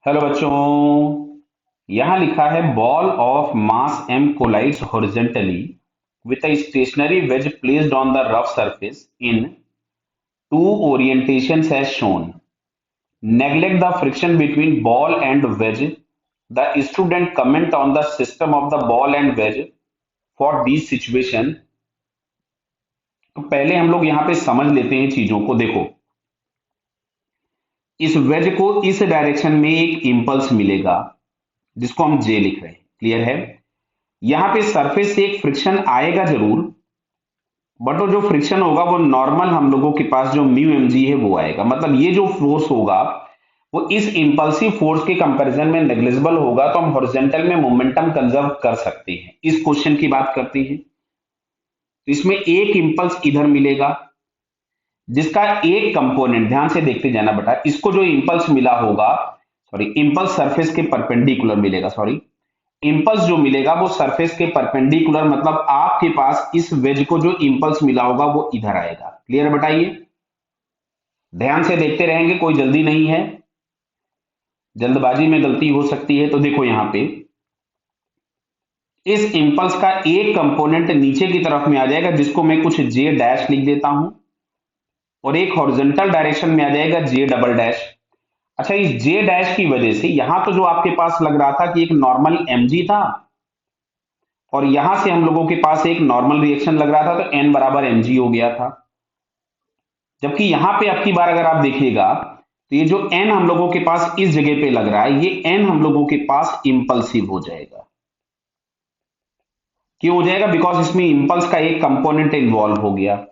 Hello बच्चों। यहां लिखा है ball of mass m collides horizontally with a stationary wedge placed on the rough surface in two orientations as shown. Neglect the friction between ball and wedge. The student comment on the system of the ball and wedge for these situation. तो पहले हम लोग यहाँ पे समझ लेते हैं चीजों को। देखो, इस वेज को इस डायरेक्शन में एक इंपल्स मिलेगा जिसको हम जे लिख रहे हैं। क्लियर है? यहां पे सरफेस से एक फ्रिक्शन आएगा जरूर, बट वो जो फ्रिक्शन होगा वो नॉर्मल हम लोगों के पास जो म्यू एम जी है वो आएगा। मतलब ये जो फोर्स होगा वो इस इंपल्सिव फोर्स के कंपैरिजन में नेग्लिजिबल होगा, तो हम हॉरिजॉन्टल में मोमेंटम कंजर्व कर सकते हैं। इस क्वेश्चन की बात करते हैं तो इसमें एक इंपल्स इधर मिलेगा जिसका एक कंपोनेंट, ध्यान से देखते जाना बेटा, इसको जो इंपल्स मिला होगा, सॉरी, इंपल्स सरफेस के परपेंडिकुलर मिलेगा, सॉरी, इंपल्स जो मिलेगा वो सरफेस के परपेंडिकुलर, मतलब आपके पास इस वेज को जो इंपल्स मिला होगा वो इधर आएगा। क्लियर बताइए? ध्यान से देखते रहेंगे, कोई जल्दी नहीं है, जल्दबाजी में गलती हो सकती है। तो देखो यहां पे इस इंपल्स का एक कंपोनेंट नीचे की तरफ में आ जाएगा जिसको मैं कुछ जे डैश लिख देता हूं, और एक हॉरिजॉन्टल डायरेक्शन में आ जाएगा जे डबल डैश। अच्छा, इस जे डैश की वजह से यहां तो जो आपके पास लग रहा था कि एक नॉर्मल mg था, और यहां से हम लोगों के पास एक नॉर्मल रिएक्शन लग रहा था, तो n बराबर mg हो गया था। जबकि यहां पे अब की बार अगर आप देखिएगा तो ये जो n हम लोगों के पास इस जगह पे लग रहा है, ये n हम लोगों के पास इंपल्सिव हो जाएगा। क्यों हो जाएगा? बिकॉज इसमें इंपल्स का एक कंपोनेंट इन्वॉल्व हो गया।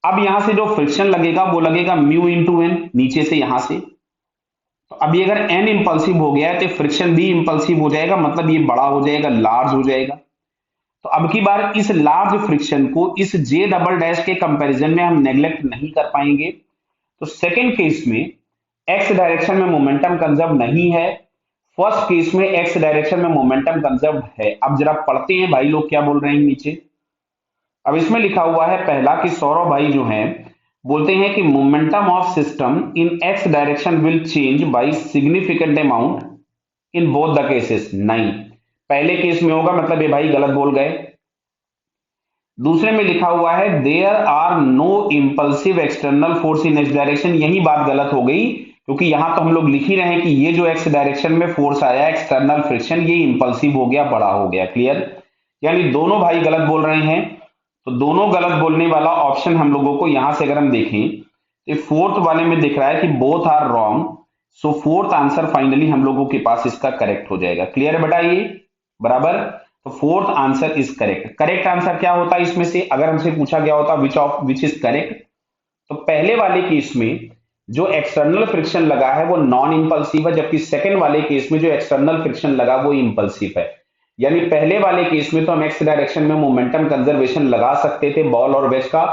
अब यहां से जो फ्रिक्शन लगेगा वो लगेगा म्यू इंटू एन, नीचे से यहां से। तो अभी अगर n इंपल्सिव हो गया है तो फ्रिक्शन भी इंपल्सिव हो जाएगा, मतलब ये बड़ा हो जाएगा, लार्ज हो जाएगा। तो अब की बार इस लार्ज फ्रिक्शन को इस जे डबल डैश के कंपैरिजन में हम नेग्लेक्ट नहीं कर पाएंगे। तो सेकंड केस में एक्स डायरेक्शन में मोमेंटम कंजर्व नहीं है, फर्स्ट केस में एक्स डायरेक्शन में मोमेंटम कंजर्व है। अब जरा पढ़ते हैं भाई लोग क्या बोल रहे हैं नीचे। अब इसमें लिखा हुआ है पहला कि सौरभ भाई जो है बोलते हैं कि momentum of system in X direction will change bye significant amount in both the cases. नहीं, पहले केस में होगा, मतलब ये भाई गलत बोल गए। दूसरे में लिखा हुआ है there are no impulsive external force in X direction. यही बात गलत हो गई, क्योंकि यहां तो हम लोग लिख ही रहे हैं कि ये जो एक्स डायरेक्शन में फोर्स आया एक्सटर्नल फ्रिक्शन, ये इंपल्सिव हो गया, बड़ा हो गया। क्लियर? यानी दोनों भाई गलत बोल रहे हैं। तो दोनों गलत बोलने वाला ऑप्शन हम लोगों को यहां से अगर हम देखें तो फोर्थ वाले में दिख रहा है कि both are wrong. So fourth answer finally हम लोगों के पास इसका करेक्ट हो जाएगा। क्लियर है बेटा? ये बराबर। तो fourth answer is correct. Correct answer क्या होता है इसमें से, अगर हमसे पूछा गया होता विच इज करेक्ट, तो पहले वाले केस में जो एक्सटर्नल फ्रिक्शन लगा है वो नॉन इंपल्सिव है, जबकि सेकंड वाले केस में जो एक्सटर्नल फ्रिक्शन लगा वो इंपल्सिव है। यानी पहले वाले केस में तो हम एक्स डायरेक्शन में मोमेंटम कंजर्वेशन लगा सकते थे बॉल और वेज का,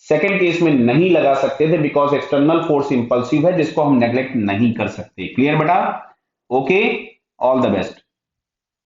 सेकंड केस में नहीं लगा सकते थे बिकॉज एक्सटर्नल फोर्स इंपल्सिव है, जिसको हम नेग्लेक्ट नहीं कर सकते। क्लियर बेटा? Okay, all the best.